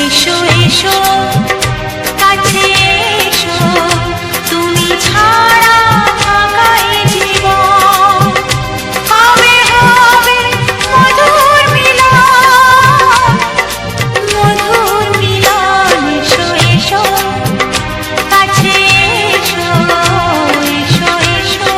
এসো এসো কাছে এসো, তুমি ছাড়া ফাঁকা এ জীবন। হবে হবে মধুর মিলন, মধুর মিলন। এসো এসো কাছে এসো, এসো এসো।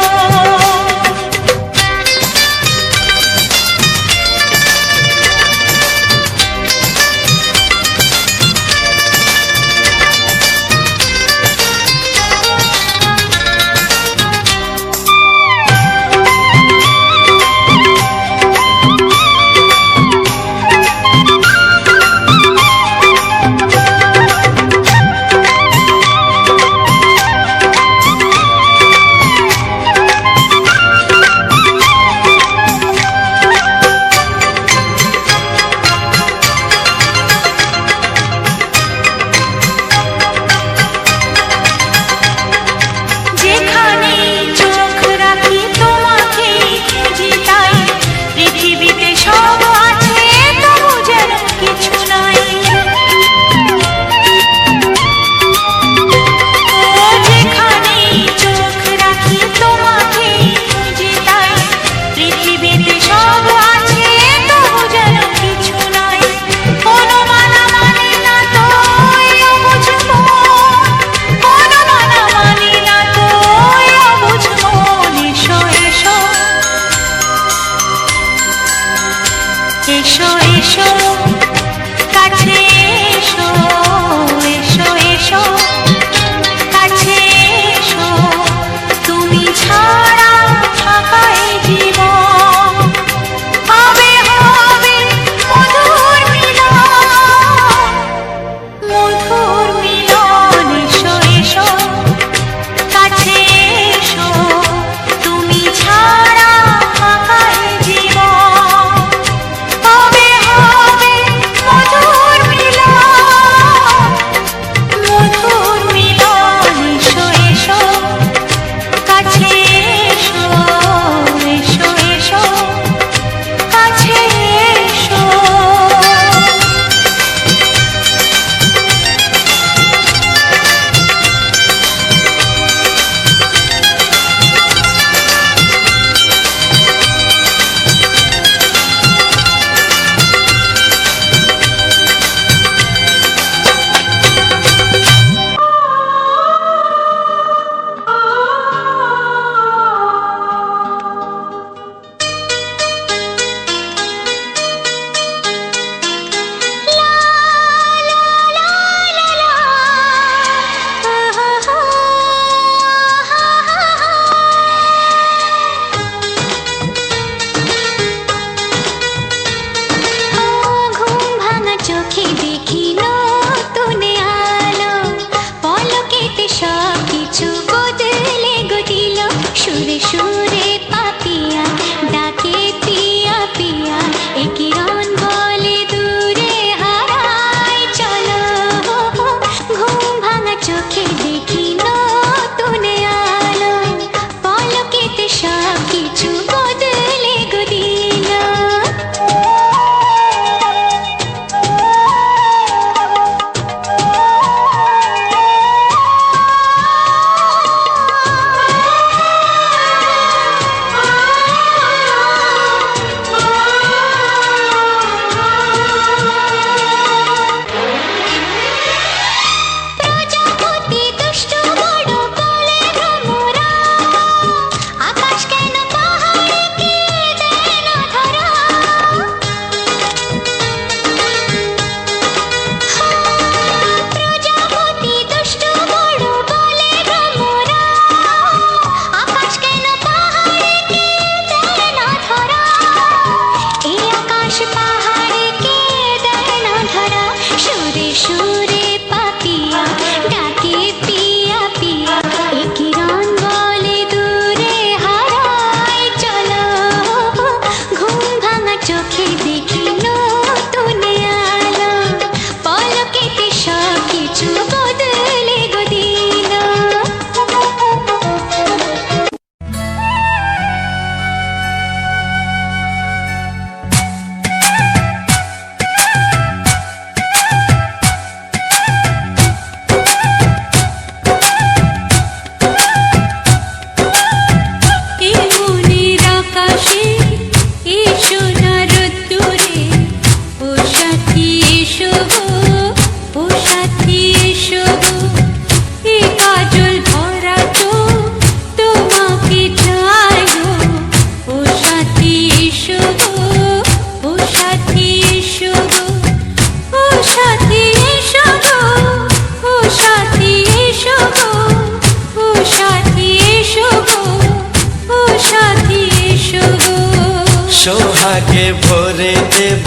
দেব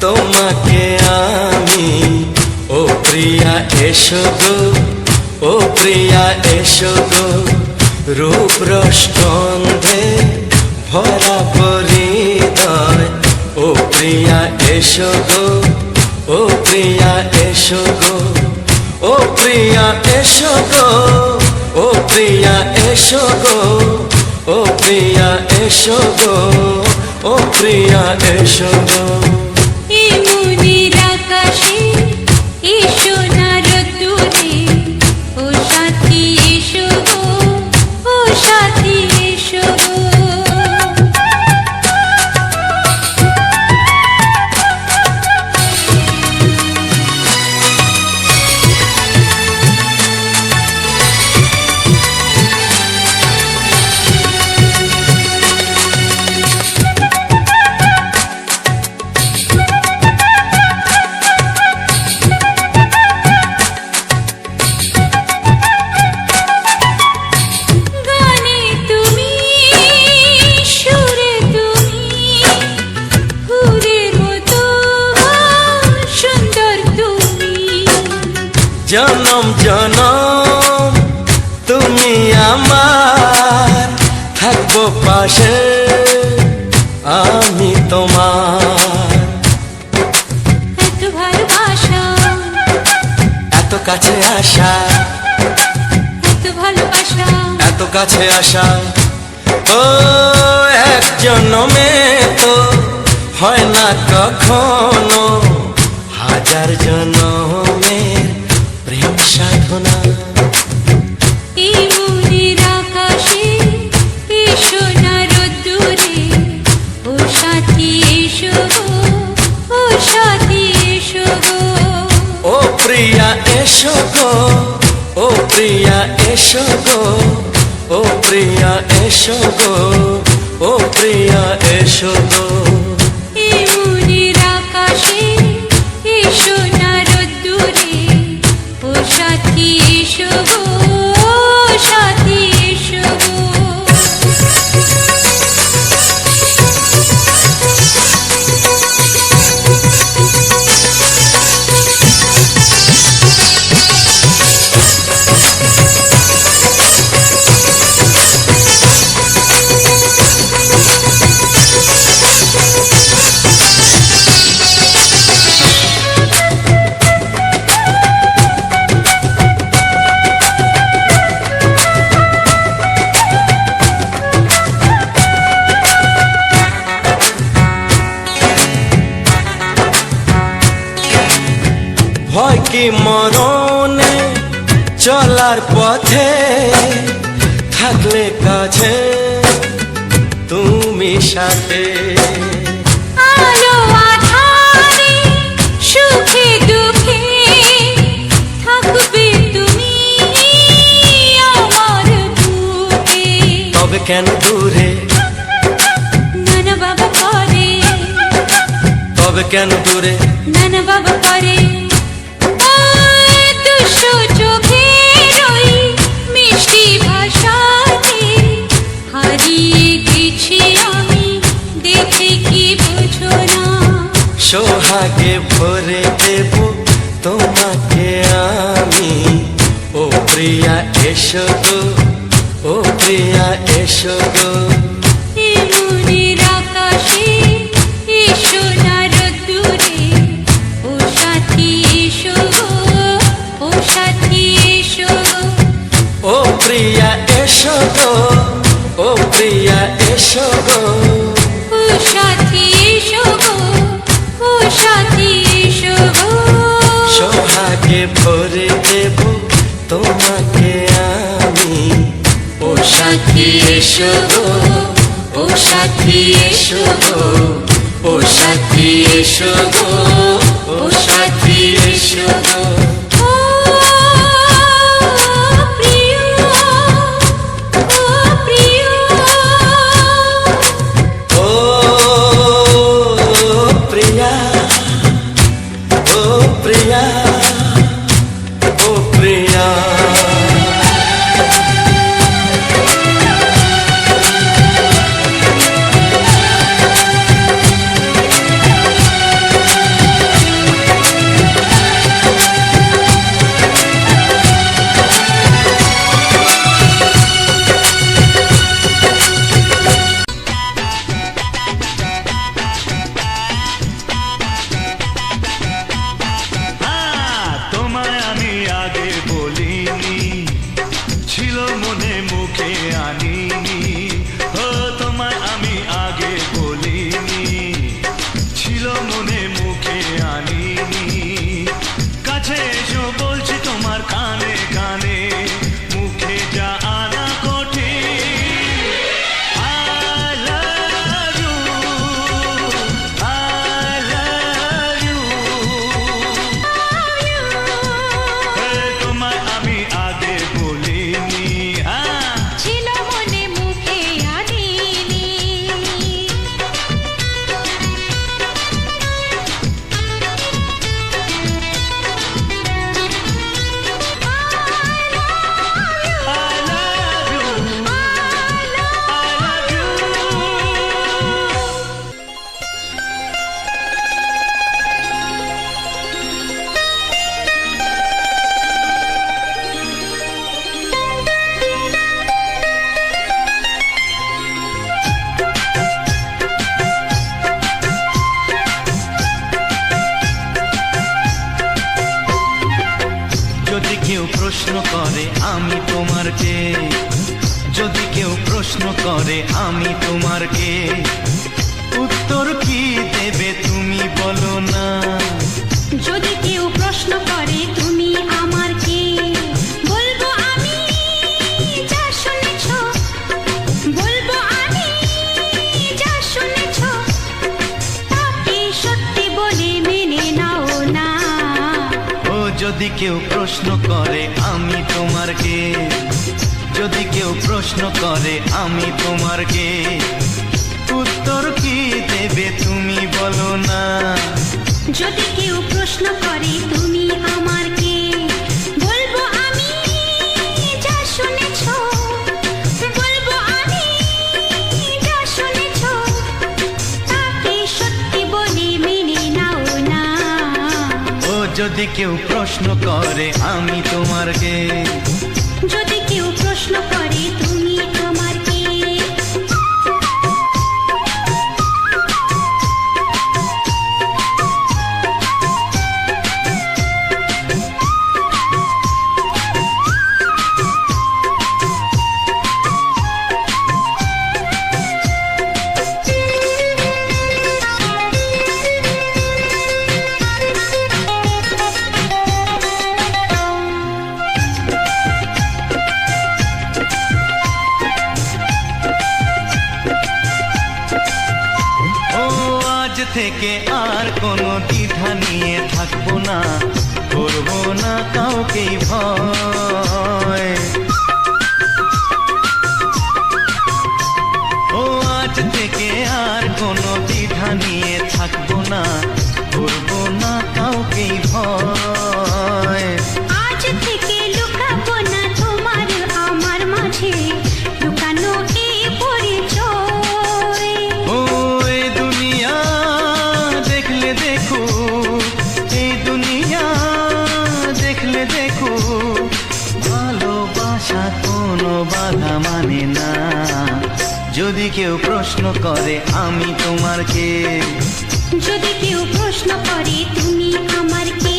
তোমাকে আমি। ও প্রিয়া এসো গো, ও প্রিয়া এসো গো, রূপ রসগন্ধে ভরা পরিদয়। ও প্রিয়া এসো গো, ও প্রিয়া এসো গো, ও প্রিয়া এসো গো, ও প্রিয়া এসো গো, ও প্রিয়া এসো গো, ও প্রিয়া এসো গো। এই মনের আকাশে এসো না রোদ্দুরে, ও সাথী এসো গো, ও সাথী এসো গো। গানে তুমি, সুরে তুমি, ফুলের মতো সুন্দর তুমি। জনম জনম তুমি আমার, থাকবো পাশে আমি তোমার। এত ভালোবাসা, এত কাছে আসা, এত ভালোবাসা, এত কাছে আসা, ও এক জন্মে তো হয় না কখনো, হাজার জন্মের প্রেম সাধনা। এই মনের আকাশে এসো না রোদ্দুরে, ও সাথী এসো গো, ও সাথী এসো গো। ও প্রিয়া এসো গো, ও প্রিয়া এসো গো, ও প্রিয়া এসো গো, ও প্রিয়া এসো গো। এই মনের আকাশে এসো না রোদ্দুরে, ও সাথী এসো গো, ও সাথী এসো গো। ভয় কি মরণে চলার পথে, থাকলে কাছে তুমি সাথে। আলো আঁধারে, সুখে দুঃখে, থাকবে তুমি আমার বুকে। তবে কেন দূরে, নানা বাবা করে, তবে কেন দূরে, নানা বাবা করে। ওই দুশো চোখের ওই মিষ্টি ভাষাতে হারিয়ে গেছি আমি, দেখে কি বোঝো না। সোহাগে ভরে দেব তোমাকে আমি। ও প্রিয়া এসো গো, ও প্রিয়া এসো গো। এই মনের আকাশে এসো না রোদ্দুরে, ও সাথী এসো গো, ও সাথী এসো গো। ও প্রিয়া এসো গো, ও প্রিয়া এসো গো। ও সাথী এসো গো, ও সাথী এসো গো। সোহাগে ভরে দেব তোমাকে আমি। ও সাথী এসো গো, ও সাথী এসো গো, ও সাথী এসো গো, ও সাথী এসো গো। ও প্রিয়, ও প্রিয়, ও প্রিয়া, ও প্রিয়া, ও প্রিয়া। কাছে এসো বলছি তোমার কানে কানে, মুখে যা আনা কঠিন। I love you, I love you। তোমায় আমি আগে বলিনি, ছিল মনে মুখে আনিনি। I love you, I love you। যদি কেউ প্রশ্ন করে আমি তোমার কে, যদি কেউ প্রশ্ন করে আমি তোমার কে, উত্তর কি দেবে তুমি বলো না। যদি কেউ প্রশ্ন করে তুমি আমার কে, বলবো আমি যা শুনেছ, বলবো আমি যা শুনেছ, তাকে সত্যি বলে মেনে নাও না। ও যদি কেউ প্রশ্ন করে আমি তোমার কে, যদি কেউ প্রশ্ন করে আমি তোমার কে, উত্তর কি দেবে তুমি বলো না। যদি কেউ প্রশ্ন করে তুমি আমার কে, বলবো আমি যা শুনেছ, বলবো আমি যা শুনেছ, তাকে সত্যি বলে মেনে নাও না। ও যদি কেউ প্রশ্ন করে আমি তোমার কে, যদি কেউ প্রশ্ন করে তুমি আমার কে। ও আজ থেকে আর কোনো দ্বিধা নিয়ে থাকবো না, করবো না কাউকেই ভয়। ও আজ থেকে আর কোনো দ্বিধা নিয়ে থাকবো না, করবো না কাউকেই ভয়। আজ থেকে লুকাবো না তোমার আমার মাঝে, লুকানো এই পরিচয়। ও এই দুনিয়া দেখলে দেখো, এই দুনিয়া দেখলে দেখো, ভালোবাসা কোনো বাধা মানে না। যদি কেউ প্রশ্ন করে আমি তোমার কে, যদি কেউ প্রশ্ন করে তুমি আমার কে।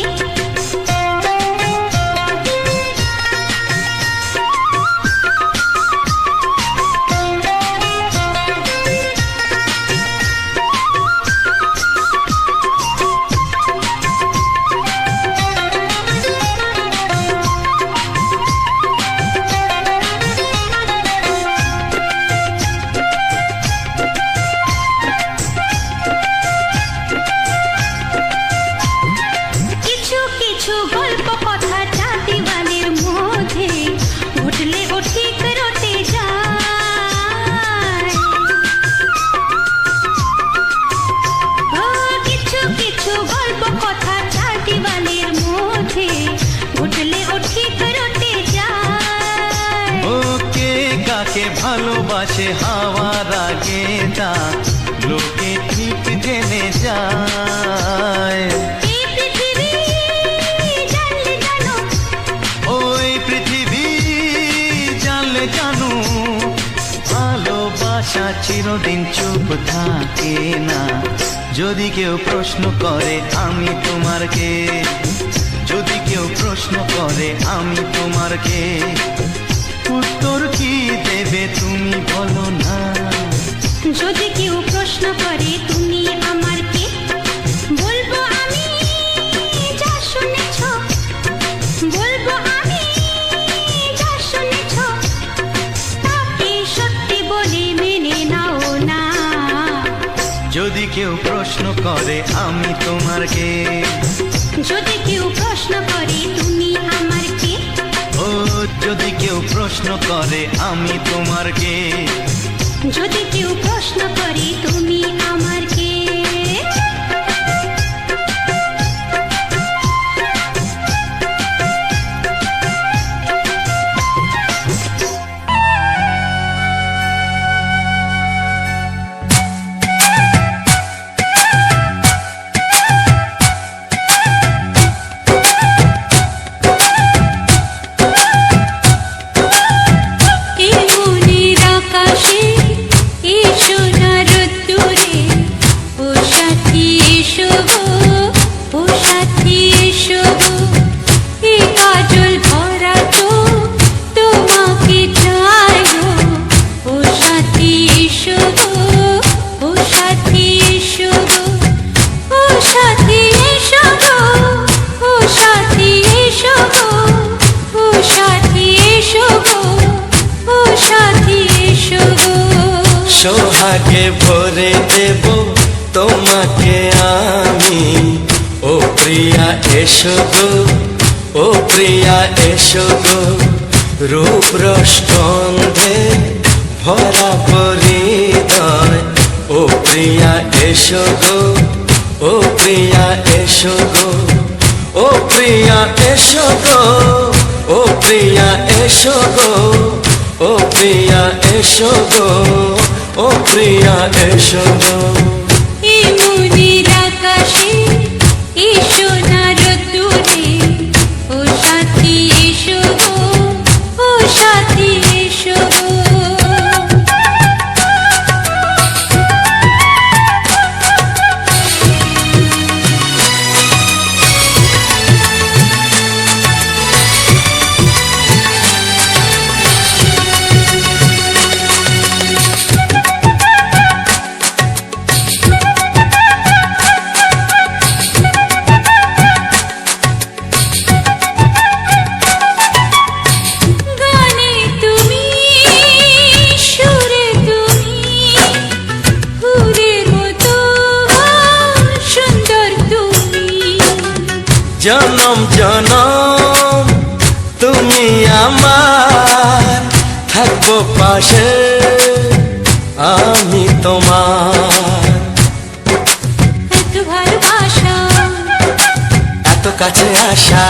কিছু কিছু গল্প কথা চাঁদিওয়ালির মধ্যে ঘটলে ও ঠিক রটে যায়। ও কিছু কিছু গল্প কথা চাঁদিওয়ালির মধ্যে ঘটলে ও ঠিক রটে যায়। ও কে কাকে ভালোবাসে হাওয়ার আগে তা লোকে ঠিক জেনে যায়। এই পৃথিবী জানলে জানো, ওই পৃথিবী জানলে জানো, ভালোবাসা চিরদিন চুপ থাকে না। যদি কেউ প্রশ্ন করে আমি তোমার কে, যদি কেউ প্রশ্ন করে আমি তোমার কে, উত্তর কি দেবে তুমি বলো না। যদি কেউ প্রশ্ন করে তুমি আমার কে, বলবো আমি যা শুনেছ, কেউ প্রশ্ন করে আমি তোমার কে, যদি কেউ প্রশ্ন করে তুমি আমার কে, ও যদি কেউ প্রশ্ন করে আমি তোমার কে, যদি কেউ প্রশ্ন করে তুমি আমার কে। সোহাগে ভরে দেব তোমাকে আমি, ও প্রিয়া এসো গো, ও প্রিয়া এসো গো, রূপ রসগন্ধে ভরা পরিদয়, ও প্রিয়া এসো গো, ও প্রিয়া এসো গো, ও প্রিয়া এসো গো, ও প্রিয়া এসো গো, ও প্রিয়া এসো গো, ও প্রিয়া এসো গো। এই মনের আকাশে এসো না রোদ্দুরে, ও সাথী এসো গো, ও সাথী এসো গো। জনম জনম তুমি আমার, থাকবো পাশে আমি তোমার। এত ভালোবাসা, এত কাছে আসা,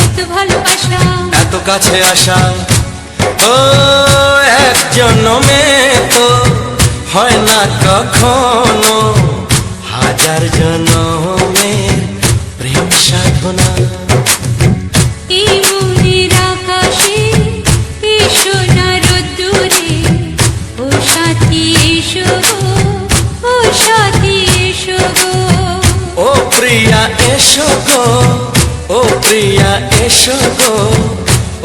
এত ভালোবাসা, এত কাছে আসা, ও এক জন্মে তো হয় না কখনো, হাজার জন্মের প্রেম সাধনা। এই মনের আকাশে এসো না রোদ্দুরে, ও সাথী এসো গো, ও সাথী এসো গো। ও প্রিয়া এসো গো, ও প্রিয়া এসো গো,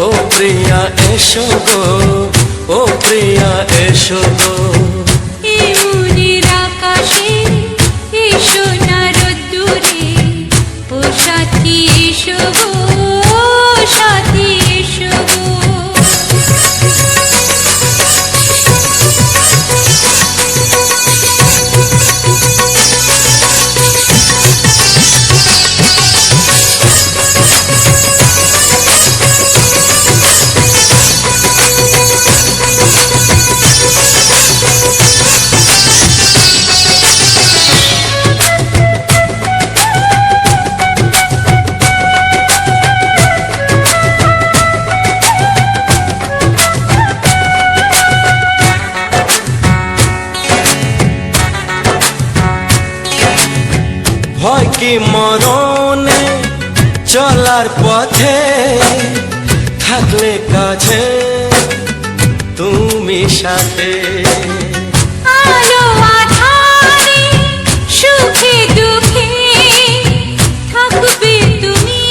ও প্রিয়া এসো গো, ও প্রিয়া এসো গো। এই মনের আকাশে এসো না রোদ্দুরে, ও সাথী এসো গো, ও সাথী এসো গো। ভয় কি মরণে চলার পথে, থাকলে কাছে তুমি সাথে। আলো আঁধারে সুখে দুঃখে থাকবে তুমি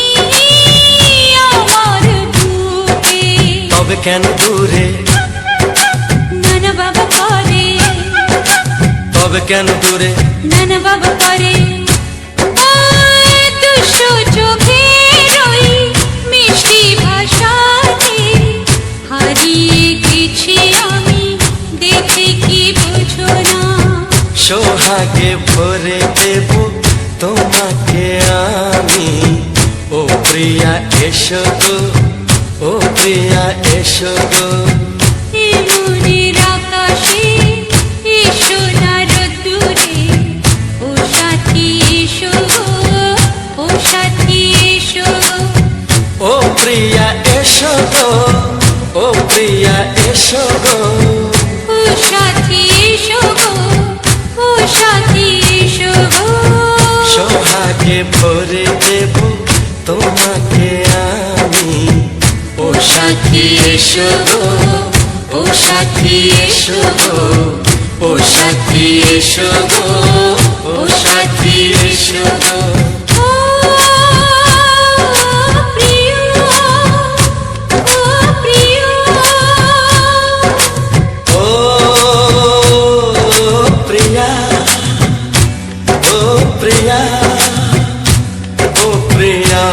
আমার বুকে। তবে কেন দূরে, নানা বাবা করে, তবে কেন দূরে, নানা বাবা করে। দুশো চোখের ওই মিষ্টি ভাষাতে হারিয়ে গেছি আমি, দেখে কি বোঝো না। সোহা সোহাগে ভরে দেব তোমাকে আমি। ও প্রিয়া এসো গো, ও প্রিয়া এসো গো। এ মনের আকাশে এসো না রোদ্দুরে, ও সাথী এসো গো, ও সাথী এসো। ও প্রিয়া এসো গো, ও প্রিয়া এসো গো। ও সাথী এসো গো, ও সাথী এসো গো। সোহাগে ভরে দেব তোমাকে আমি। ও সাথী এসো গো, ও সাথী এসো গো। ও সাথী এসো গো, ও সাথী এসো গো। ও প্রিয়, ও প্রিয়, ও প্রিয়া, ও প্রিয়া, ও প্রিয়া।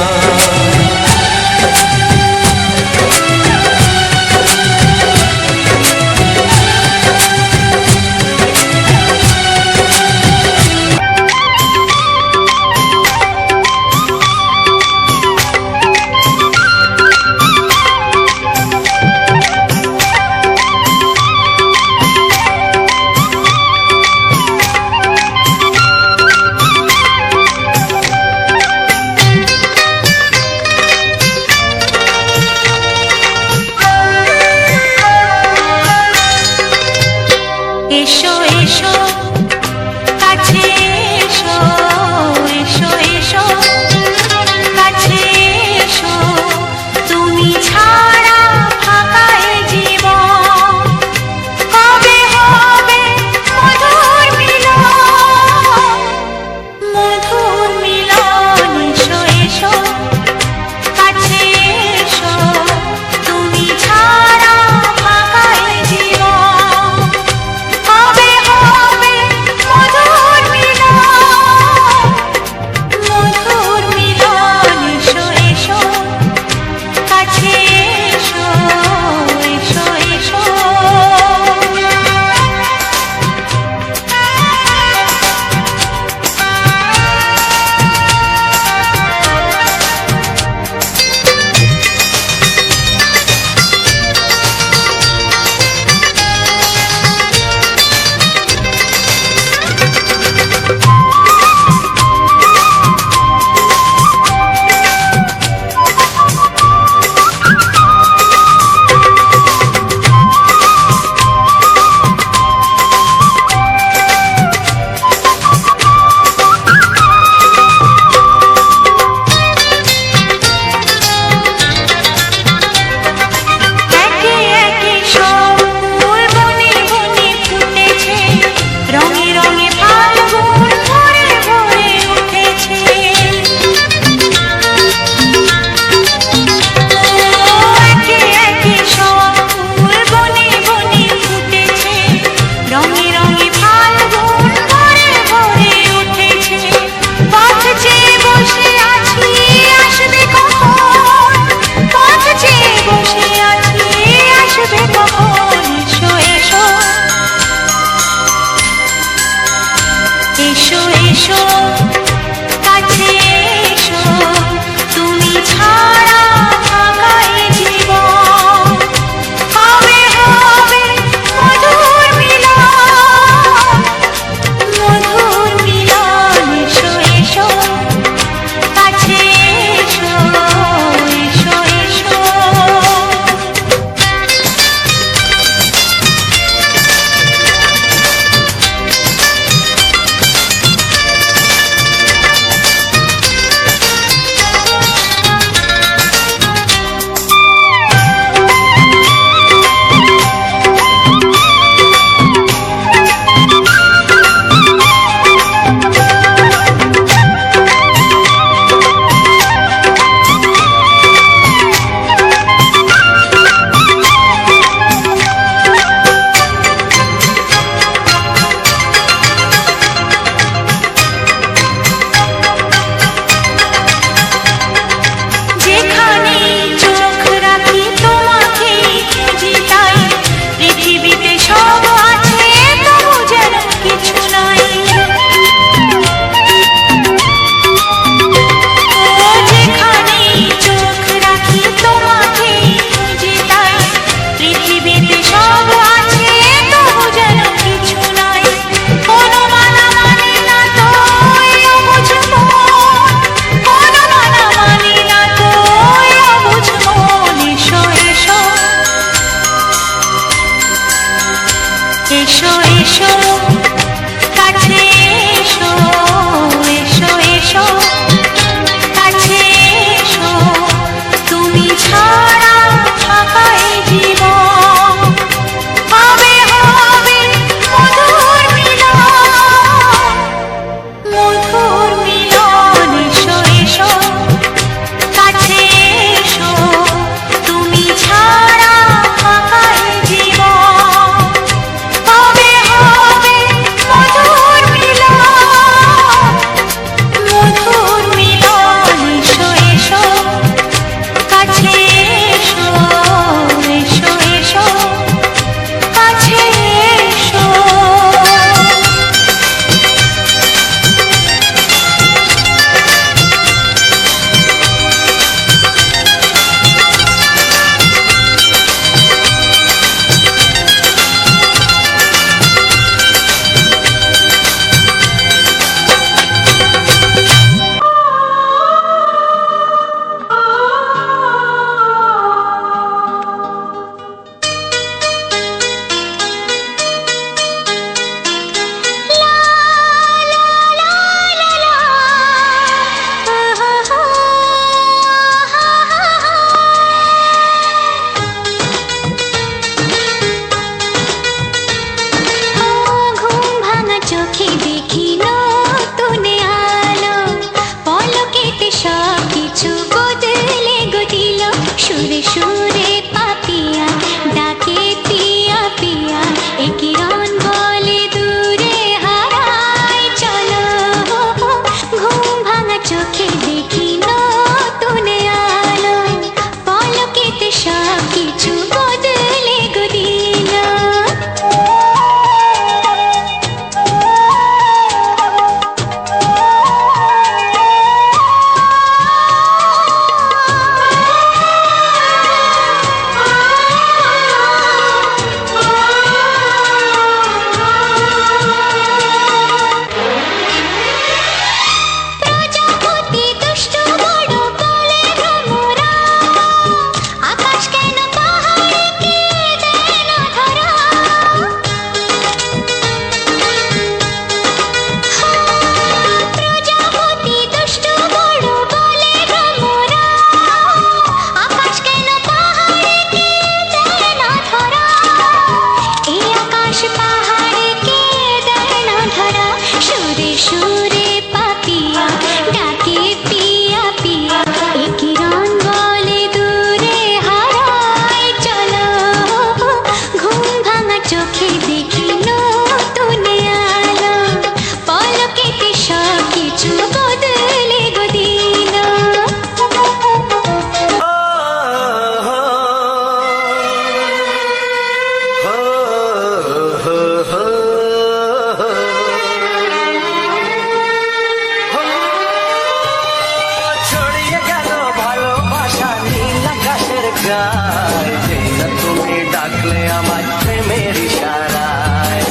গায়, যে না তুমি ডাকলে আমার প্রেমের ইশারায়।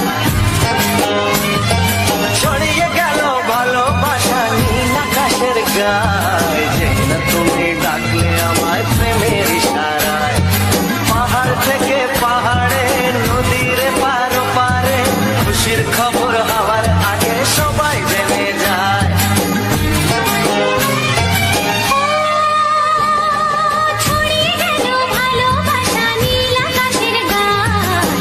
ছড়িয়ে গেল ভালোবাসা নীল আকাশের গায়, যে না তুমি ডাকলে আমার প্রেমের ইশারায়। পাহাড় থেকে পাহাড়ে, নদীর পার পারে, খুশির খবর হওয়ার আগে সবাই জেনে যায়। ছড়িয়ে গেল ভালোবাসা নীল আকাশের গায়,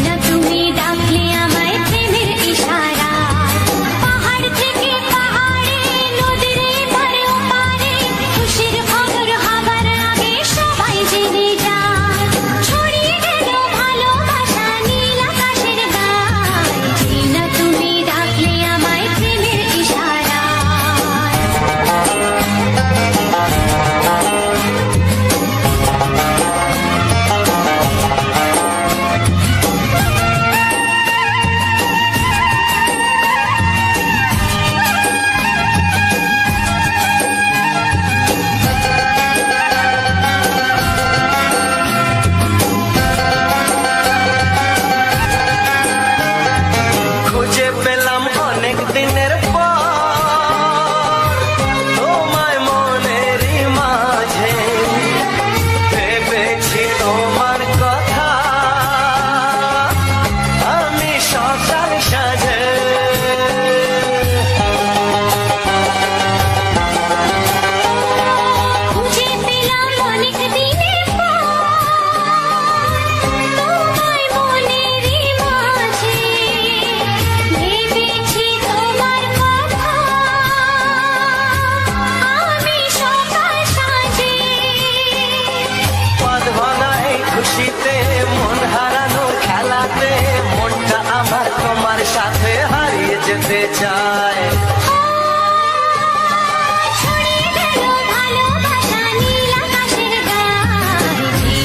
না তুমি ডাকলে আমায় প্রেমের ইশারায়। পাহাড় থেকে পাহাড়ে, নদীর পারে ওপারে, খুশির খবর হবার আগে সবাই জেনে যায়। ছড়িয়ে গেল ভালোবাসা নীল আকাশের গায়, না তুমি ডাকলে আমায় প্রেমের ইশারায়। খুঁজে পেলাম অনেক দিনের পর তোমায় মনেরই মাঝে, ভেবেছি তোমার কথা আমি সকাল সাজে। খুঁজে পেলাম অনেক দিনের পর তোমায় মনেরই মাঝে, ভেবেছি তোমার কথা আমি সকাল সাজে। পদ ভাঙা এই খুশিতে, মন হারানো খেলাতে, মনটা আমার তোমার সাথে হারিয়ে যেতে চায়। ছড়িয়ে গেল ভালোবাসা নীল আকাশের গায়,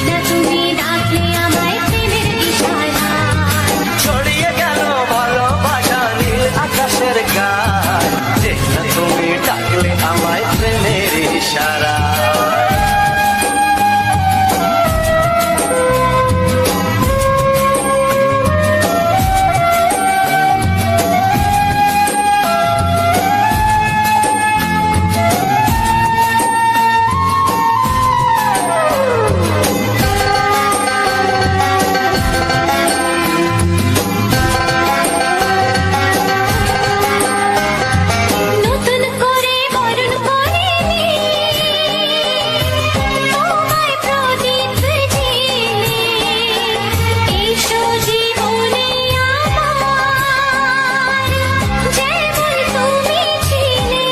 না তুমি ডাকলে আমায় প্রেমের ইশারায়। ছড়িয়ে গেল ভালোবাসা নীল আকাশের গায়, যে না তুমি ডাকলে আমায় প্রেমের ইশারা। নতুন করে বরণ করে নি তোমায় প্রদীপ জেলে, এসো জীবনে আমার যেমন তুমি ছিলে।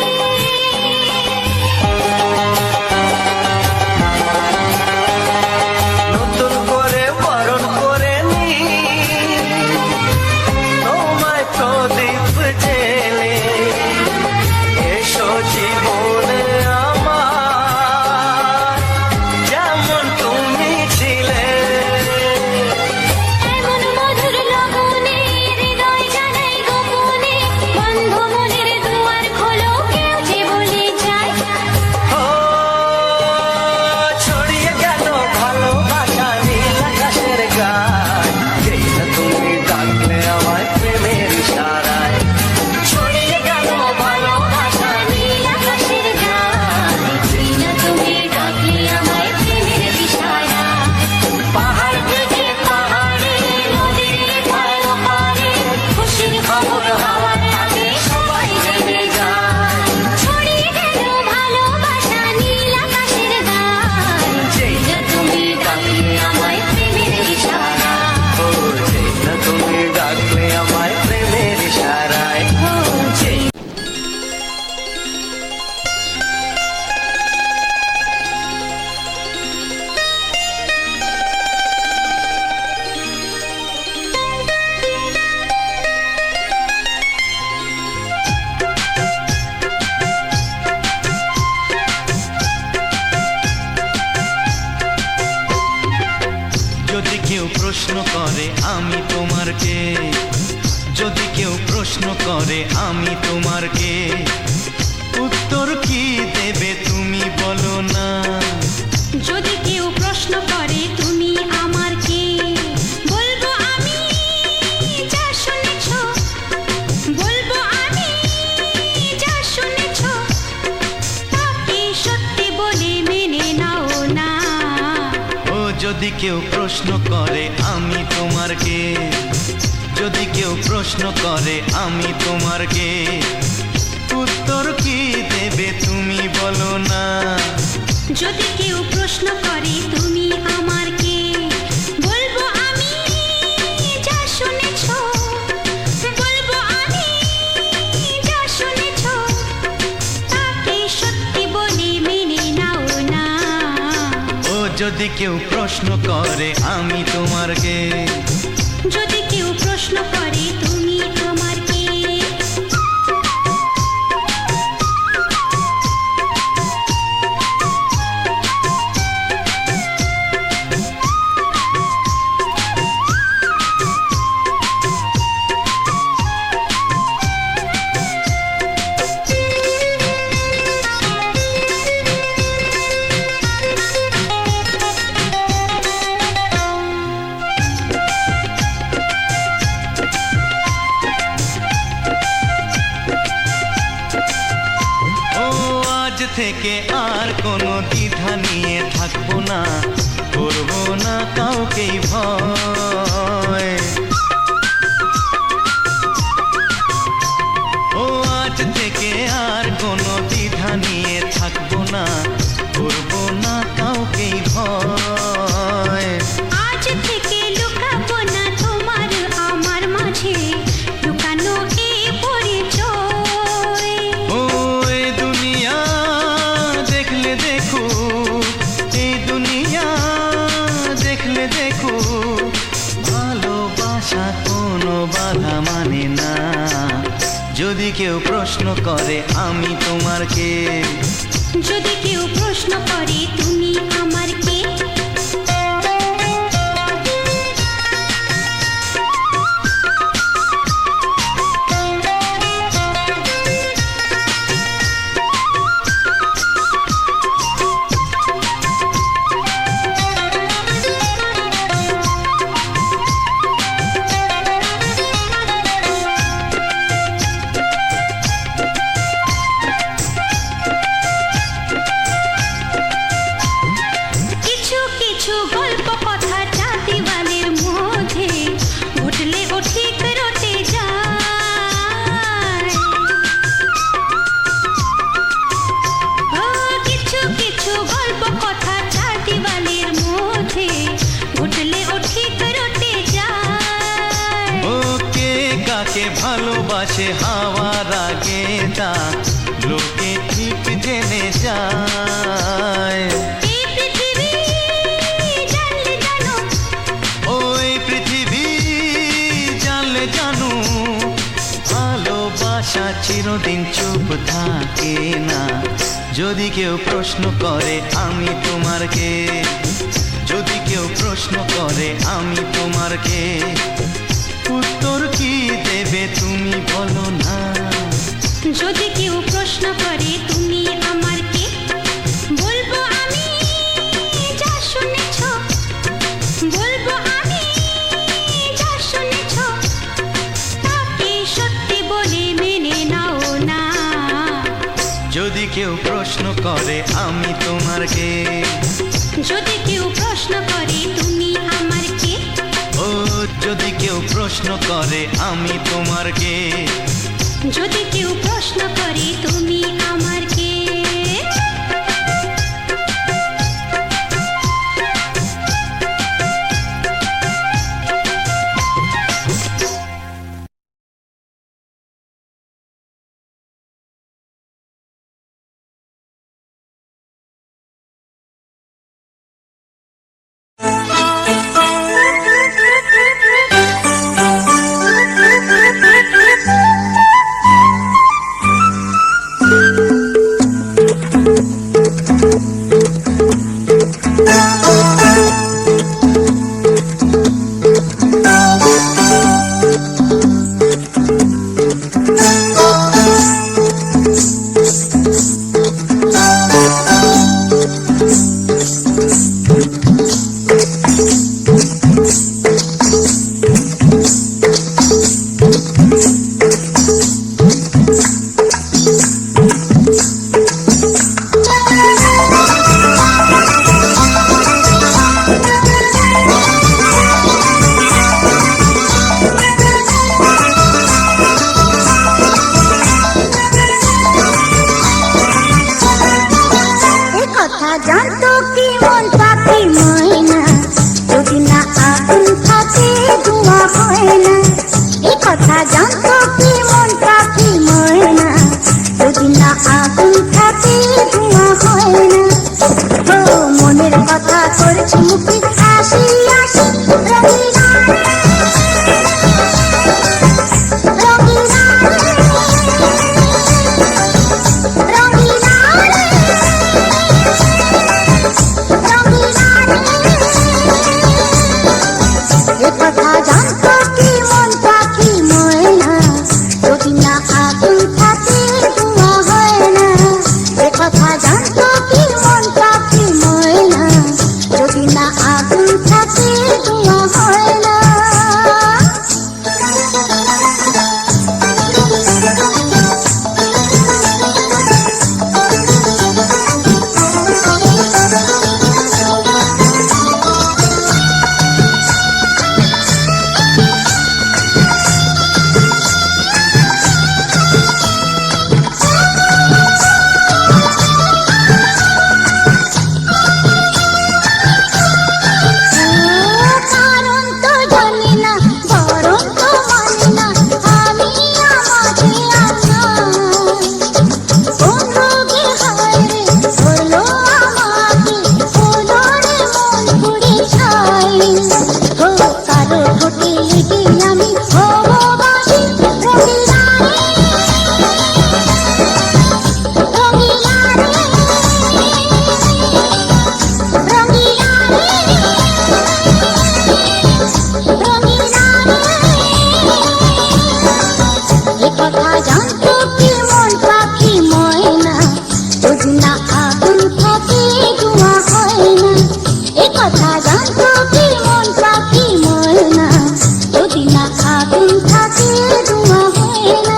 নতুন করে বরণ করে নি তোমায় প্রদীপ জেলে, এসো জীবনে আমার যেমন তুমি ছিলে। এমন মধুর লগনে হৃদয় জানাই গোপনে, বন্ধ মনের দুয়ার খোলো কেউ যে বলে যায়। ও ছড়িয়ে গেল ভালোবাসা নীল আকাশের গায়, যে না তুমি ডাকলে আমায় প্রেমের ইশারায়। ছড়িয়ে গেল ভালোবাসা নীল আকাশের গায়, না তুমি ডাকলে আমায় প্রেমের ইশারায়। পাহাড় থেকে পাহাড়ে, নদীর পার পারে, খুশির খবর হওয়ার আগে সবাই জেনে যায়। ছড়িয়ে গেল ভালোবাসা নীল আকাশের গায়, যে না তুমি ডাকলে আমায় প্রেমের ইশারায়। ও যে না তুমি ডাকলে আমায় প্রেমের ইশারায়। ও যে যদি কেউ প্রশ্ন করে আমি তোমার কে, যদি কেউ প্রশ্ন করে আমি তোমার কে, উত্তর কি দেবে তুমি বলো না। যদি কেউ প্রশ্ন যদি কেউ প্রশ্ন করে আমি তোমার কে, যদি কেউ প্রশ্ন করে আমি তোমার কে, উত্তর কি দেবে তুমি বলো না। যদি কেউ প্রশ্ন করে তুমি আমার কে, বলবো আমি যা শুনেছ, বলবো আমি যা শুনেছ, তাকে সত্যি বলে মেনে নাও না। ও যদি কেউ প্রশ্ন করে আমি তোমার কে, যদি কেউ প্রশ্ন করে তুমি আমার কে। থেকে আর কোনো দ্বিধা নিয়ে থাকবো না, করবো না কাউকেই ভয়। ও আজ থেকে আর কোনো দ্বিধা নিয়ে থাকবো না, করবো না কাউকেই ভয়। আজ থেকে লুকাবো না তোমার আমার মাঝে লুকানো এ পরিচয়। ও এই দুনিয়া দেখলে দেখো, এই দুনিয়া দেখলে দেখো, ভালোবাসা কোনো বাধা মানে না। যদি কেউ প্রশ্ন করে আমি তোমার কে, যদি কেউ প্রশ্ন করে তুমি আমার কে। কিছু কিছু গল্প কথা চাঁদিওয়ালের মধ্যে ঘটলে ও ঠিক রটে যায়। ও কিছু কিছু গল্প কথা চাঁদিওয়ালের মধ্যে ঘটলে ও ঠিক রটে যায়। ও কে কাকে ভালোবাসে হাওয়ার আগে তা লোকে ঠিক জেনে যায়। এই পৃথিবী জানলে জানো, ওই পৃথিবী জানলে জানু, ভালোবাসা চিরদিন চুপ থাকে না। যদি কেউ প্রশ্ন করে আমি তোমার কে, যদি কেউ প্রশ্ন করে আমি তোমার কে, উত্তর কি দেবে তুমি বলো না। যদি কেউ প্রশ্ন করে তুমি আমার কে, বলবো আমি যা শুনেছ, বলবো আমি যা শুনেছ, তাকে সত্যি বলে মেনে নাও না। যদি কেউ প্রশ্ন করে আমি তোমার কে, যদি কেউ প্রশ্ন করে তুমি আমার কে। ও যদি কেউ প্রশ্ন করে আমি তোমার কে, যদি কেউ প্রশ্ন করে তুমি আমার কে। জানতো কি মন পাখি ময়না, যদি না আগুন থাকে ধোঁয়া হয় না। এই কথা জানতো কি মন পাখি ময়না, যদি না আগুন থাকে ধোঁয়া হয় না। ও মনের কথা করছি মুখে হাসি হাসি, রঙিনা রে, রঙিনা রে, রঙিনা রে, রঙিনা রে। এ কথা জানতো কি মন পাখি ময়না, যদি না আগুন থাকে ধোঁয়া হয় না। এ কথা জানতো কি মন পাখি ময়না, যদি না আগুন থাকে ধোঁয়া হয় না। কারণ তো জানি না, বরং তো মানি না, আমি আমাকে আমার কোন রোগে হায় রে ধরলো আমাকে, হলো রে মন পুড়ে ছাই। ও কারো ঠোঁটে লেগে আমি হব বাঁশি, রঙিনা রে, রঙিনা রে, রঙিনা রে, রঙিনা রে। এ কথা জানতো কি মন পাখি ময়না, যদি না আগুন থাকে ধোঁয়া হয় না। এ কথা জানতো কি মন পাখি ময়না, যদি না আগুন থাকে ধোঁয়া হয় না।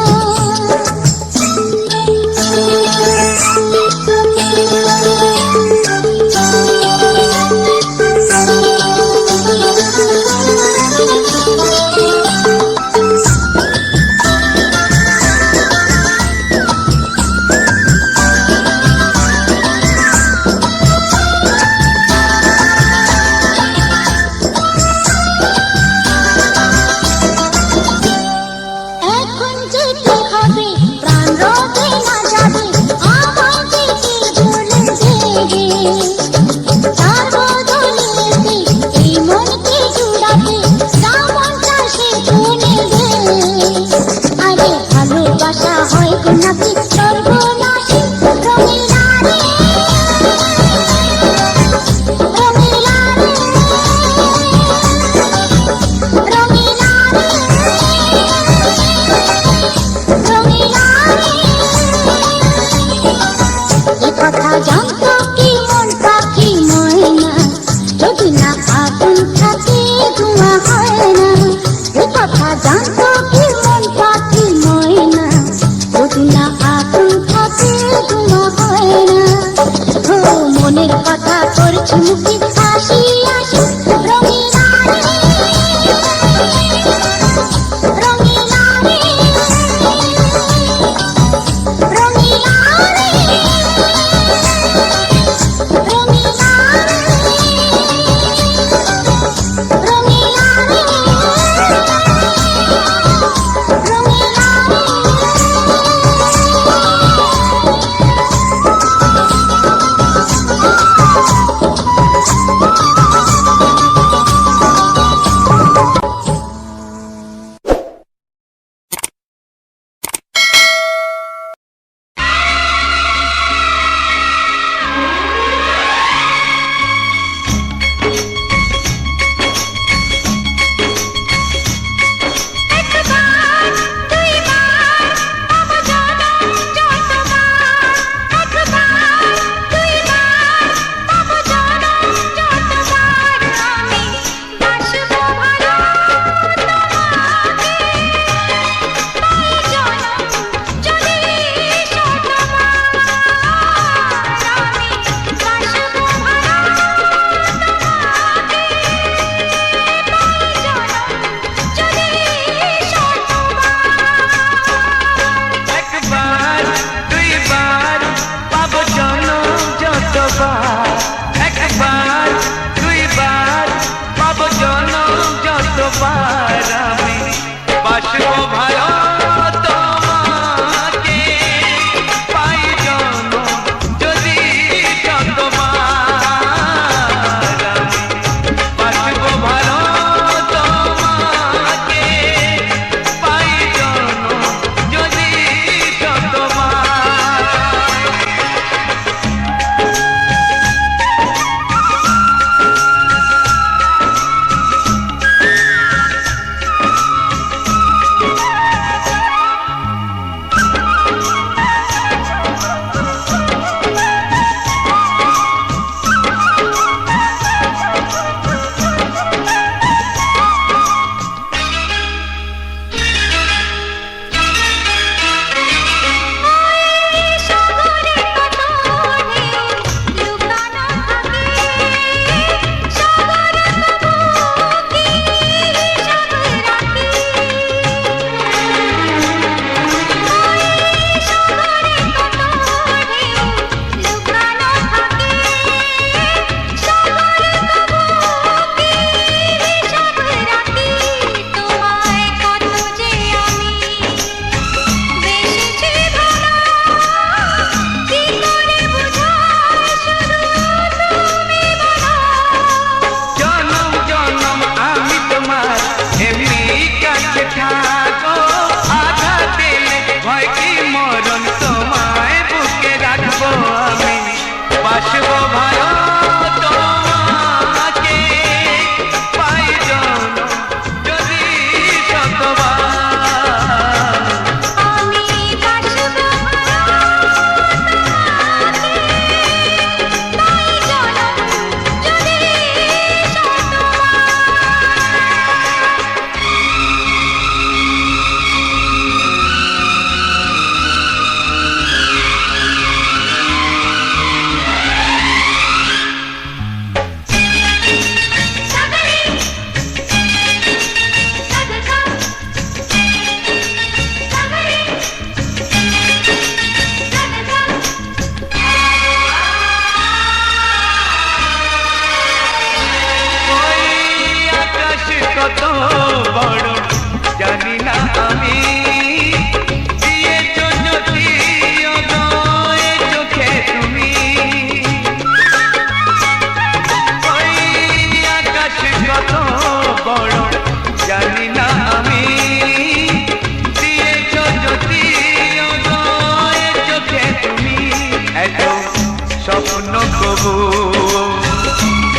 এখন যেতে হবে প্রাণ রবে না যাবে, আমার যেতে ভুলে দেবে। তার বদলেতে এই মনকে জুড়াতে, যেমনটা সে শুনে দে। আরে ভালোবাসা হয় গো নাকি সর্বনাশী, রঙিনা রে, রঙিনা রে, রঙিনা রে, রঙিনা রে। এ কথা জানতো কি মন পাখি ময়না, যদি না আগুন থাকে ধোঁয়া হয় না। এ কথা জানতো কি মন পাখি ময়না, যদি না আগুন থাকে ধোঁয়া হয় না। ও মনের কথা করছি মুখে হাসি হাসি, রঙিনা রে, রঙিনা রে, রঙিনা রে, রঙিনা রে, রঙিনা রে, রঙিনা রে। কত বড় জানি না আমি, দিয়েছো যদি অদয় চোখে তুমি। ওই আকাশ কত বড় জানি না আমি, দিয়েছো যদি অদয় চোখে তুমি। এত স্বপ্ন কবু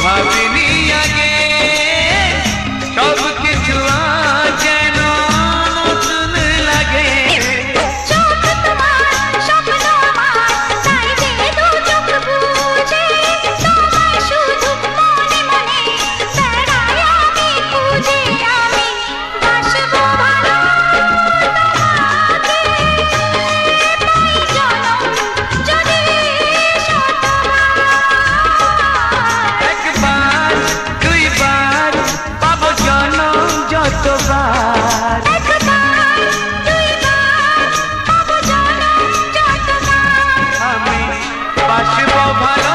ভাবিনি আগে, সব কিছু যেন নতুন লাগে। চোখ তোমার স্বপ্ন আমার, তাই যে দু চোখ বুঝে তোমায় শুধু মনে মনে বেড়াই আমি খুঁজে। আমি বাসবো ভালো তোমাকে, পাই জনম যদি শতবার। একবার দুইবার পাবো জনম যতবার, একবার দুইবার পাবো জনম যতবার। আমি বাসবো ভালো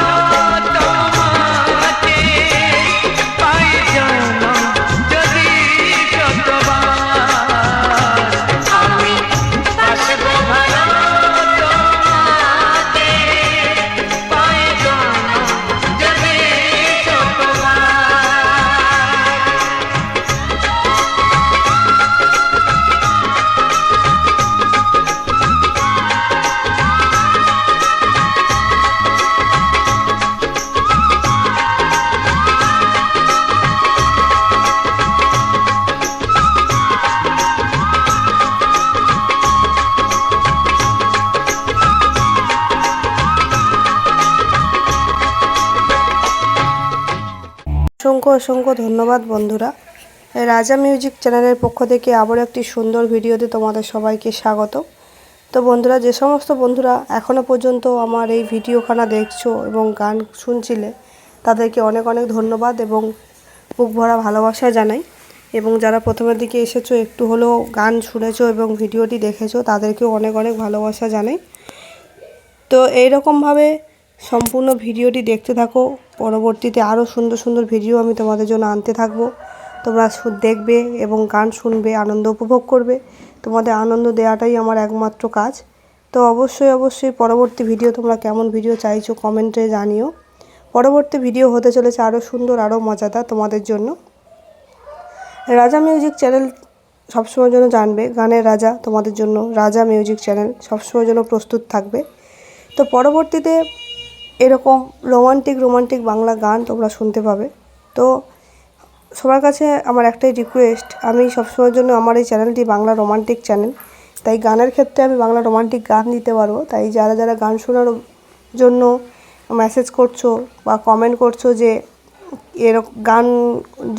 তোমাকে, পাই জনম যদি শতবার। আমি বাসবো ভালো তোমাকে, পাই জনম যদি শতবার। অসংখ্য অসংখ্য ধন্যবাদ বন্ধুরা। এই রাজা মিউজিক চ্যানেলের পক্ষ থেকে আবারও একটি সুন্দর ভিডিওতে তোমাদের সবাইকে স্বাগত। তো বন্ধুরা, যে সমস্ত বন্ধুরা এখনও পর্যন্ত আমার এই ভিডিওখানা দেখছো এবং গান শুনছিলে, তাদেরকে অনেক অনেক ধন্যবাদ এবং বুক ভরা ভালোবাসা জানাই। এবং যারা প্রথমের দিকে এসেছো, একটু হলেও গান শুনেছো এবং ভিডিওটি দেখেছো, তাদেরকেও অনেক অনেক ভালোবাসা জানাই। তো এইরকমভাবে সম্পূর্ণ ভিডিওটি দেখতে থাকো। পরবর্তীতে আরও সুন্দর সুন্দর ভিডিও আমি তোমাদের জন্য আনতে থাকবো। তোমরা দেখবে এবং গান শুনবে, আনন্দ উপভোগ করবে। তোমাদের আনন্দ দেওয়াটাই আমার একমাত্র কাজ। তো অবশ্যই অবশ্যই পরবর্তী ভিডিও তোমরা কেমন ভিডিও চাইছো কমেন্টে জানিও। পরবর্তী ভিডিও হতে চলেছে আরও সুন্দর, আরও মজাদার তোমাদের জন্য। রাজা মিউজিক চ্যানেল সবসময়ের জন্য জানবে, গানের রাজা তোমাদের জন্য রাজা মিউজিক চ্যানেল সবসময়ের জন্য প্রস্তুত থাকবে। তো পরবর্তীতে এরকম রোমান্টিক বাংলা গান তোমরা শুনতে পাবে। তো সবার কাছে আমার একটাই রিকোয়েস্ট, আমি সবসময়ের জন্য আমার এই চ্যানেলটি বাংলা রোমান্টিক চ্যানেল, তাই গানের ক্ষেত্রে আমি বাংলা রোমান্টিক গান দিতে পারবো। তাই যারা যারা গান শোনার জন্য মেসেজ করছো বা কমেন্ট করছো, যে এরকম গান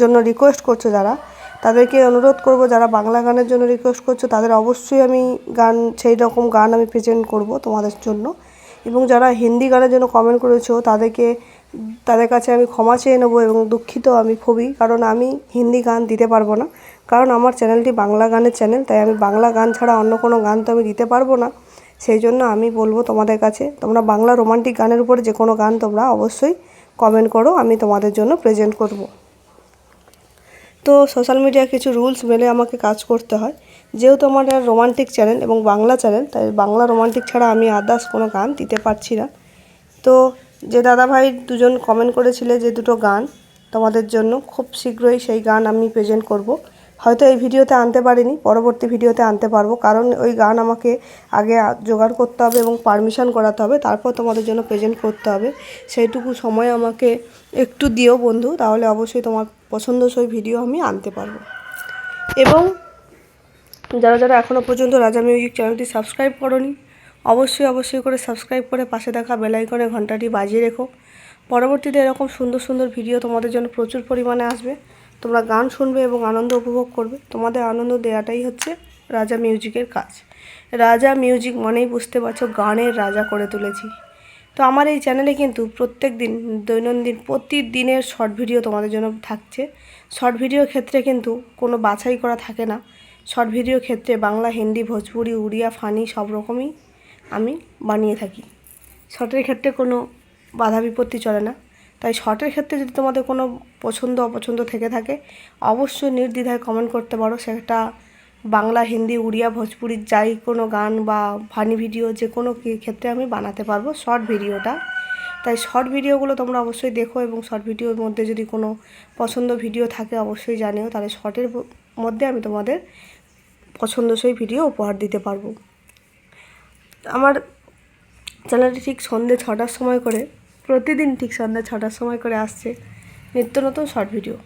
জন্য রিকোয়েস্ট করছো, যারা তাদেরকে অনুরোধ করব, যারা বাংলা গানের জন্য রিকোয়েস্ট করছো তাদের অবশ্যই আমি গান, সেই রকম গান আমি প্রেজেন্ট করব তোমাদের জন্য। এবং যারা হিন্দি গানের জন্য কমেন্ট করেছো, তাদের কাছে আমি ক্ষমা চেয়ে নেবো এবং দুঃখিত আমি খুবই, কারণ আমি হিন্দি গান দিতে পারবো না, কারণ আমার চ্যানেলটি বাংলা গানের চ্যানেল। তাই আমি বাংলা গান ছাড়া অন্য কোনো গান তো আমি দিতে পারবো না। সেই জন্য আমি বলবো তোমাদের কাছে, তোমরা বাংলা রোমান্টিক গানের উপরে যে কোনো গান তোমরা অবশ্যই কমেন্ট করো, আমি তোমাদের জন্য প্রেজেন্ট করব। তো সোশ্যাল মিডিয়া কিছু রুলস মেনে আমাকে কাজ করতে হয়, যেহেতু আমার রোমান্টিক চ্যানেল এবং বাংলা চ্যানেল, তাই বাংলা রোমান্টিক ছাড়া আমি আদার্স কোনো গান দিতে পারছি না। তো যে দাদাভাই দুজন কমেন্ট করেছিলে যে দুটো গান তোমাদের জন্য, খুব শীঘ্রই সেই গান আমি প্রেজেন্ট করব। হয়তো এই ভিডিওতে আনতে পারিনি, পরবর্তী ভিডিওতে আনতে পারবো, কারণ ওই গান আমাকে আগে জোগাড় করতে হবে এবং পারমিশন করাতে হবে, তারপর তোমাদের জন্য প্রেজেন্ট করতে হবে। সেইটুকু সময় আমাকে একটু দিও বন্ধু, তাহলে অবশ্যই তোমার পছন্দসই ভিডিও আমি আনতে পারবো। এবং যারা যারা এখনও পর্যন্ত রাজা মিউজিক চ্যানেলটি সাবস্ক্রাইব করোনি, অবশ্যই করে সাবস্ক্রাইব করে পাশে দেখা বেল আইকনে ঘন্টাটি বাজিয়ে রেখো। পরবর্তীতে এরকম সুন্দর সুন্দর ভিডিও তোমাদের জন্য প্রচুর পরিমাণে আসবে। তোমরা গান শুনবে এবং আনন্দ উপভোগ করবে। তোমাদের আনন্দ দেওয়াটাই হচ্ছে রাজা মিউজিকের কাজ। রাজা মিউজিক মানেই বুঝতে পারছো, গানের রাজা করে তুলেছি। তো আমার এই চ্যানেলে কিন্তু প্রত্যেক দিন দৈনন্দিন প্রতিদিনের শর্ট ভিডিও তোমাদের জন্য থাকছে। শর্ট ভিডিওর ক্ষেত্রে কিন্তু কোনো বাছাই করা থাকে না। শর্ট ভিডিওর ক্ষেত্রে বাংলা, হিন্দি, ভোজপুরি, উড়িয়া, ফানি সব রকমই আমি বানিয়ে থাকি। শর্টের ক্ষেত্রে কোনো বাধা বিপত্তি চলে না। তাই শর্টের ক্ষেত্রে যদি তোমাদের কোনো পছন্দ অপছন্দ থেকে থাকে অবশ্যই নির্দ্বিধায় কমেন্ট করতে পারো। সেটা বাংলা, হিন্দি, উড়িয়া, ভোজপুরি যাই কোনো গান বা ফানি ভিডিও যে কোনো ক্ষেত্রে আমি বানাতে পারবো শর্ট ভিডিওটা। তাই শর্ট ভিডিওগুলো তোমরা অবশ্যই দেখো এবং শর্ট ভিডিওর মধ্যে যদি কোনো পছন্দ ভিডিও থাকে অবশ্যই জানিও, তাহলে শর্টের মধ্যে আমি তোমাদের পছন্দসই ভিডিও উপহার দিতে পারবো। আমার চ্যানেলটি ঠিক সন্ধ্যে 6টার সময় করে, প্রতিদিন ঠিক সন্ধ্যে 6টার সময় করে আসছে নিত্য নতুন শর্ট ভিডিও,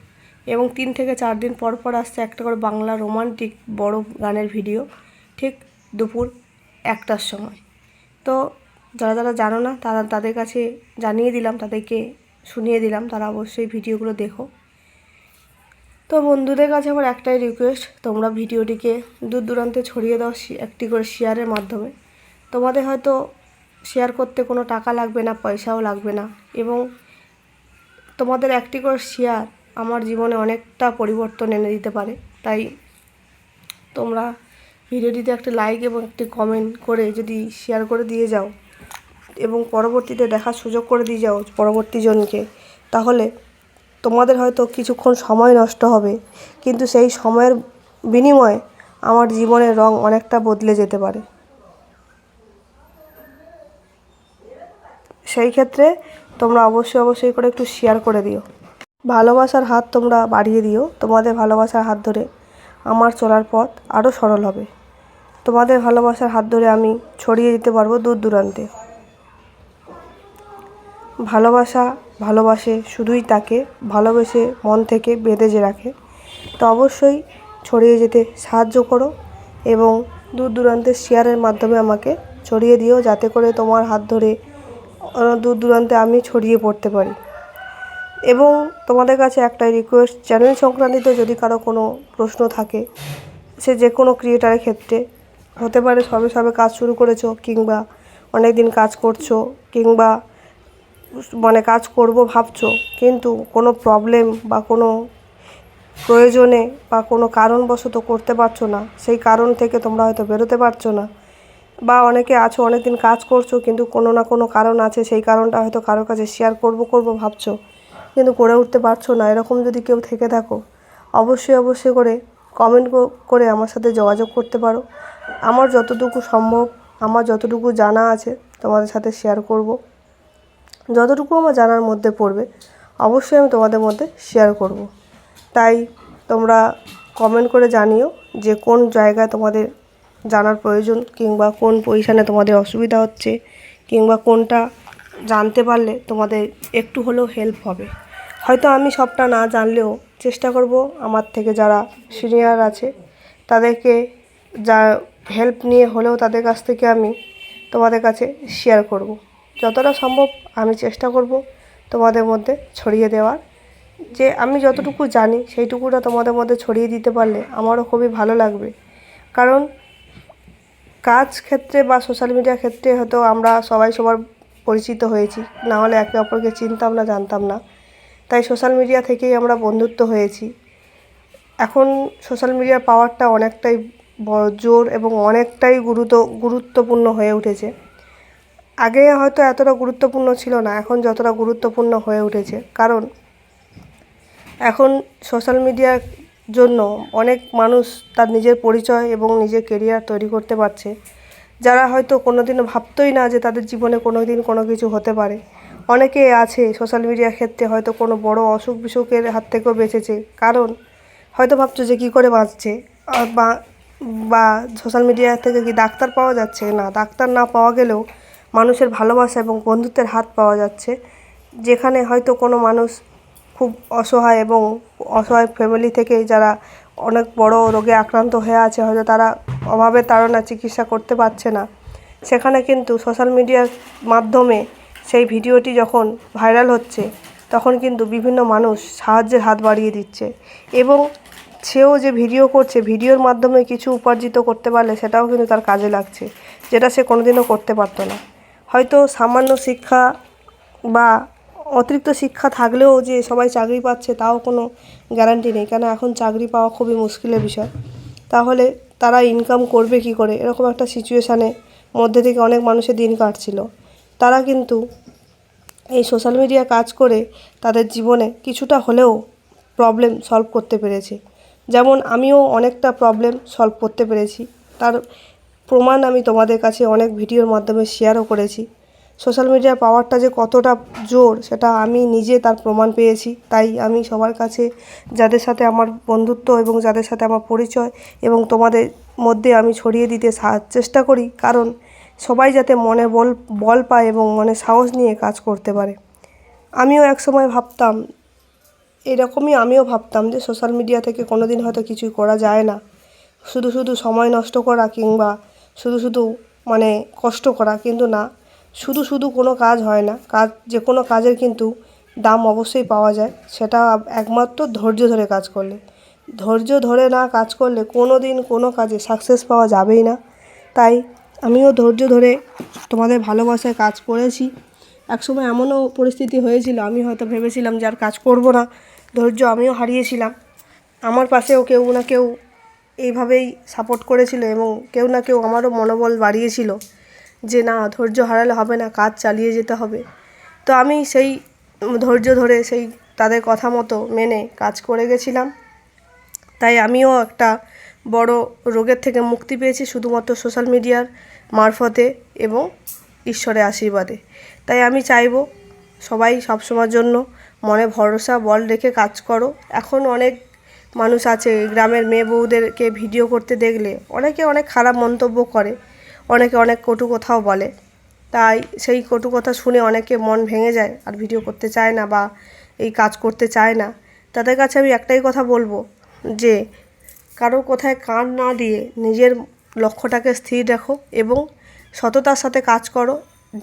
এবং 3 থেকে 4 দিন পর পর আসছে একটা করে বাংলা রোমান্টিক বড় গানের ভিডিও ঠিক দুপুর 1টার সময়। তো যারা যারা জানো না তাদের কাছে জানিয়ে দিলাম, তাদেরকে শুনিয়ে দিলাম, তারা অবশ্যই ভিডিওগুলো দেখো। তো বন্ধুদের কাছে আমার একটাই রিকোয়েস্ট, তোমরা ভিডিওটিকে দূর দূরান্তে ছড়িয়ে দাও একটি করে শেয়ারের মাধ্যমে। তোমাদের হয়তো শেয়ার করতে কোনো টাকা লাগবে না, পয়সাও লাগবে না, এবং তোমাদের একটি করে শেয়ার আমার জীবনে অনেকটা পরিবর্তন এনে দিতে পারে। তাই তোমরা ভিডিওটিতে একটা লাইক এবং একটি কমেন্ট করে যদি শেয়ার করে দিয়ে যাও এবং পরবর্তীতে দেখার সুযোগ করে দিয়ে যাও পরবর্তী জনকে, তাহলে তোমাদের হয়তো কিছুক্ষণ সময় নষ্ট হবে, কিন্তু সেই সময়ের বিনিময়ে আমার জীবনের রং অনেকটা বদলে যেতে পারে। সেই ক্ষেত্রে তোমরা অবশ্যই করে একটু শেয়ার করে দিও। ভালোবাসার হাত তোমরা বাড়িয়ে দিও। তোমাদের ভালোবাসার হাত ধরে আমার চলার পথ আরও সরল হবে। তোমাদের ভালোবাসার হাত ধরে আমি ছড়িয়ে দিতে পারবো দূর দূরান্তে। ভালোবাসে শুধুই তাকে ভালোবেসে মন থেকে বেঁধে যে রাখে। তো অবশ্যই ছড়িয়ে যেতে সাহায্য করো এবং দূর দূরান্তে শেয়ারের মাধ্যমে আমাকে ছড়িয়ে দিও, যাতে করে তোমার হাত ধরে দূর দূরান্তে আমি ছড়িয়ে পড়তে পারি। এবং তোমাদের কাছে একটাই রিকোয়েস্ট, চ্যানেল সংক্রান্তিত যদি কারো কোনো প্রশ্ন থাকে, সে যে কোনো ক্রিয়েটারের ক্ষেত্রে হতে পারে, সবে কাজ শুরু করেছো, কিংবা অনেক দিন কাজ করছো, কিংবা কাজ করব ভাবছো, কিন্তু কোনো প্রবলেম বা কোনো প্রয়োজনে বা কোনো কারণবশত করতে পারছো না, সেই কারণ থেকে তোমরা হয়তো বেরোতে পারছো না, বা অনেকে আছো অনেক দিন কাজ করছো কিন্তু কোনো না কোনো কারণ আছে, সেই কারণটা হয়তো কারোর কাছে শেয়ার করব ভাবছো কিন্তু করে উঠতে পারছো না। এরকম যদি কেউ থেকে থাকো অবশ্যই করে কমেন্ট করে আমার সাথে যোগাযোগ করতে পারো। আমার যতটুকু সম্ভব, আমার যতটুকু জানা আছে তোমাদের সাথে শেয়ার করব। যতটুকু আমার জানার মধ্যে পড়বে অবশ্যই আমি তোমাদের মধ্যে শেয়ার করব। তাই তোমরা কমেন্ট করে জানিও যে কোন জায়গায় তোমাদের জানার প্রয়োজন, কিংবা কোন পজিশানে তোমাদের অসুবিধা হচ্ছে, কিংবা কোনটা জানতে পারলে তোমাদের একটু হলেও হেল্প হবে। হয়তো আমি সবটা না জানলেও চেষ্টা করব আমার থেকে যারা সিনিয়র আছে তাদেরকে যা হেল্প নিয়ে হলেও তাদের কাছ থেকে আমি তোমাদের কাছে শেয়ার করব। যতটা সম্ভব আমি চেষ্টা করব তোমাদের মধ্যে ছড়িয়ে দেওয়ার। যে আমি যতটুকু জানি সেইটুকুটা তোমাদের মধ্যে ছড়িয়ে দিতে পারলে আমারও খুবই ভালো লাগবে। কারণ কাজ ক্ষেত্রে বা সোশ্যাল মিডিয়া ক্ষেত্রে হয়তো আমরা সবাই সবার পরিচিত হয়েছি, না হলে একে অপরকে চিনতাম না, জানতাম না। তাই সোশ্যাল মিডিয়া থেকেই আমরা বন্ধুত্ব হয়েছি। এখন সোশ্যাল মিডিয়ার পাওয়ারটা অনেকটাই জোর এবং অনেকটাই গুরুত্বপূর্ণ হয়ে উঠেছে। আগে হয়তো এতটা গুরুত্বপূর্ণ ছিল না, এখন যতটা গুরুত্বপূর্ণ হয়ে উঠেছে। কারণ এখন সোশ্যাল মিডিয়ার জন্য অনেক মানুষ তার নিজের পরিচয় এবং নিজের কেরিয়ার তৈরি করতে পারছে, যারা হয়তো কোনোদিনও ভাবতই না যে তাদের জীবনে কোনো দিন কোনো কিছু হতে পারে। অনেকে আছে সোশ্যাল মিডিয়ার ক্ষেত্রে হয়তো কোনো বড় অসুখ বিসুখের হাত থেকেও বেঁচেছে, কারণ হয়তো ভাবছো যে কী করে বাঁচছে, বা সোশ্যাল মিডিয়া থেকে কি ডাক্তার পাওয়া যাচ্ছে না, ডাক্তার না পাওয়া গেলেও মানুষের ভালোবাসা এবং বন্ধুত্বের হাত পাওয়া যাচ্ছে। যেখানে হয়তো কোনো মানুষ খুব অসহায় এবং অসহায় ফ্যামিলি থেকে যারা অনেক বড় রোগে আক্রান্ত হয়ে আছে, হয়তো তারা অভাবের তাড়না চিকিৎসা করতে পারছে না, সেখানে কিন্তু সোশ্যাল মিডিয়ার মাধ্যমে সেই ভিডিওটি যখন ভাইরাল হচ্ছে তখন কিন্তু বিভিন্ন মানুষ সাহায্যের হাত বাড়িয়ে দিচ্ছে, এবং সেও যে ভিডিও করছে ভিডিওর মাধ্যমে কিছু উপার্জিত করতে পারলে সেটাও কিন্তু তার কাজে লাগছে, যেটা সে কোনোদিনও করতে পারতো না। হয়তো সামান্য শিক্ষা বা অতিরিক্ত শিক্ষা থাকলেও যে সবাই চাকরি পাচ্ছে তাও কোনো গ্যারান্টি নেই, কেন এখন চাকরি পাওয়া খুবই মুশকিলের বিষয়। তাহলে তারা ইনকাম করবে কী করে, এরকম একটা সিচুয়েশানে মধ্যে থেকে অনেক মানুষের দিন কাটছিল। তারা কিন্তু এই সোশ্যাল মিডিয়া কাজ করে তাদের জীবনে কিছুটা হলেও প্রবলেম সলভ করতে পেরেছে। যেমন আমিও অনেকটা প্রবলেম সলভ করতে পেরেছি, তার প্রমাণ আমি তোমাদের কাছে অনেক ভিডিওর মাধ্যমে শেয়ারও করেছি। সোশ্যাল মিডিয়ার পাওয়ারটা যে কতটা জোর সেটা আমি নিজে তার প্রমাণ পেয়েছি। তাই আমি সবার কাছে, যাদের সাথে আমার বন্ধুত্ব এবং যাদের সাথে আমার পরিচয় এবং তোমাদের মধ্যে আমি ছড়িয়ে দিতে চেষ্টা করি, কারণ সবাই যাতে মনে বল পায় এবং মনে সাহস নিয়ে কাজ করতে পারে। আমিও একসময় ভাবতাম, এরকমই আমিও ভাবতাম যে সোশ্যাল মিডিয়া থেকে কোনো দিন হয়তো কিছুই করা যায় না, শুধু শুধু সময় নষ্ট করা কিংবা শুধু শুধু মানে কষ্ট করা। কিন্তু না, শুধু শুধু কোনো কাজ হয় না, যে কোনো কাজের কিন্তু দাম অবশ্যই পাওয়া যায়, সেটা একমাত্র ধৈর্য ধরে কাজ করলে। ধৈর্য ধরে না কাজ করলে কোনো দিন কোনো কাজে সাকসেস পাওয়া যাবেই না। তাই আমিও ধৈর্য ধরে তোমাদের ভালোবাসায় কাজ করেছি। একসময় এমনও পরিস্থিতি হয়েছিল, আমি হয়তো ভেবেছিলাম যে আর কাজ করব না, ধৈর্য আমিও হারিয়েছিলাম। আমার পাশেও কেউ না কেউ এইভাবেই সাপোর্ট করেছিল এবং কেউ না কেউ আমারও মনোবল বাড়িয়েছিল যে না, ধৈর্য হারালে হবে না, কাজ চালিয়ে যেতে হবে। তো আমি সেই ধৈর্য ধরে সেই তাদের কথা মতো মেনে কাজ করে গেছিলাম। তাই আমিও একটা বড় রোগের থেকে মুক্তি পেয়েছি শুধুমাত্র সোশ্যাল মিডিয়ার মারফতে এবং ঈশ্বরের আশীর্বাদে। তাই আমি চাইবো সবাই সবসময়ের জন্য মনে ভরসা বল রেখে কাজ করো। এখন অনেক মানুষ আছে, গ্রামের মেয়ে বউদেরকে ভিডিও করতে দেখলে অনেকে অনেক খারাপ মন্তব্য করে, অনেকে অনেক কটু কথাও বলে। তাই সেই কটু কথা শুনে অনেকে মন ভেঙে যায়, আর ভিডিও করতে চায় না বা এই কাজ করতে চায় না। তাদের কাছে আমি একটাই কথা বলবো যে কারো কোথায় কান না দিয়ে নিজের লক্ষ্যটাকে স্থির রাখো এবং সততার সাথে কাজ করো।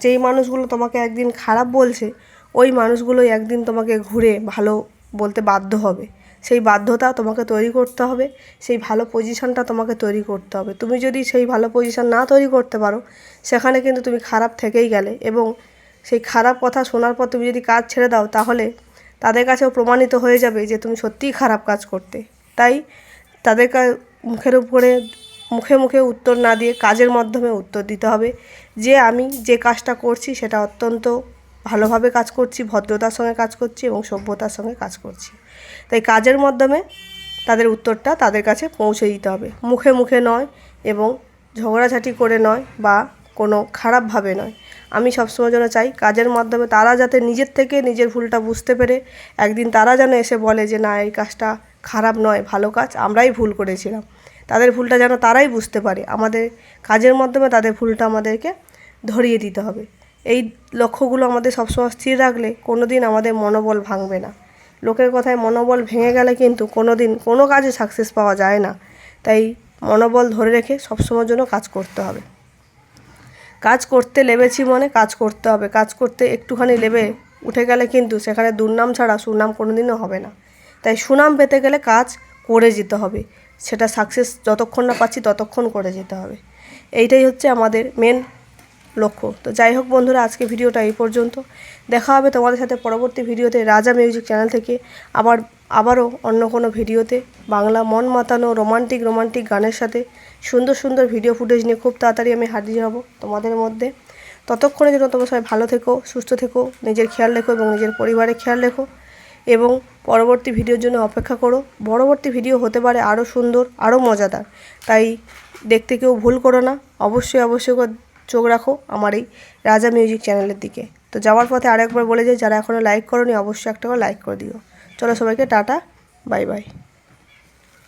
যেই মানুষগুলো তোমাকে একদিন খারাপ বলছে, ওই মানুষগুলোই একদিন তোমাকে ঘুরে ভালো বলতে বাধ্য হবে। সেই বাধ্যতা তোমাকে তৈরি করতে হবে, সেই ভালো পজিশনটা তোমাকে তৈরি করতে হবে। তুমি যদি সেই ভালো পজিশন না তৈরি করতে পারো, সেখানে কিন্তু তুমি খারাপ থেকেই গেলে এবং সেই খারাপ কথা শোনার পর তুমি যদি কাজ ছেড়ে দাও, তাহলে তাদের কাছেও প্রমাণিত হয়ে যাবে যে তুমি সত্যিই খারাপ কাজ করতে। তাই তাদের মুখের উপরে মুখে মুখে উত্তর না দিয়ে কাজের মাধ্যমে উত্তর দিতে হবে যে আমি যে কাজটা করছি সেটা অত্যন্ত ভালোভাবে কাজ করছি, ভদ্রতার সঙ্গে কাজ করছি এবং সভ্যতার সঙ্গে কাজ করছি। তাই কাজের মাধ্যমে তাদের উত্তরটা তাদের কাছে পৌঁছে দিতে হবে, মুখে মুখে নয় এবং ঝগড়াঝাটি করে নয় বা কোনো খারাপভাবে নয়। আমি সবসময় যেন চাই কাজের মাধ্যমে তারা যাতে নিজের থেকে নিজের ভুলটা বুঝতে পেরে একদিন তারা যেন এসে বলে যে না, এই কাজটা খারাপ নয়, ভালো কাজ, আমরাই ভুল করেছিলাম। তাদের ভুলটা যেন তারাই বুঝতে পারে। আমাদের কাজের মাধ্যমে তাদের ভুলটা আমাদেরকে ধরিয়ে দিতে হবে। এই লক্ষ্যগুলো আমাদের সবসময় স্থির রাখলে কোনো দিন আমাদের মনোবল ভাঙবে না। লোকের কথায় মনোবল ভেঙে গেলে কিন্তু কোনো দিন কোনো কাজে সাকসেস পাওয়া যায় না। তাই মনোবল ধরে রেখে সবসময়ের জন্য কাজ করতে হবে। কাজ করতে লেবেছি মানে কাজ করতে হবে। কাজ করতে একটুখানি লেবে উঠে গেলে কিন্তু সেখানে দুর্নাম ছাড়া সুনাম কোনো দিনও হবে না। তাই সুনাম পেতে গেলে কাজ করে যেতে হবে, সেটা সাকসেস যতক্ষণ না পাচ্ছি ততক্ষণ করে যেতে হবে। এইটাই হচ্ছে আমাদের মেন লক্ষ্য। তো যাই হোক বন্ধুরা, আজকে ভিডিওটা এই পর্যন্ত। দেখা হবে তোমাদের সাথে পরবর্তী ভিডিওতে রাজা মিউজিক চ্যানেল থেকে আবারও অন্য কোনো ভিডিওতে বাংলা মন মাতানো রোমান্টিক গানের সাথে সুন্দর সুন্দর ভিডিও ফুটেজ নিয়ে খুব তাড়াতাড়ি আমি হাজির হব তোমাদের মধ্যে। ততক্ষণে যেন তোমরা সবাই ভালো থেকো, সুস্থ থেকো, নিজের খেয়াল রেখো এবং নিজের পরিবারের খেয়াল রেখো এবং পরবর্তী ভিডিওর জন্য অপেক্ষা করো। পরবর্তী ভিডিও হতে পারে আরও সুন্দর, আরও মজাদার। তাই দেখতে কেউ ভুল করো না, অবশ্যই চোখ রাখো আমার এই রাজা মিউজিক চ্যানেলের দিকে। তো যাওয়ার পথে আরেকবার বলে যাই, যারা এখনও লাইক করোনি অবশ্যই একটা করে লাইক করে দিও। চলো সবাইকে টাটা, বাই বাই।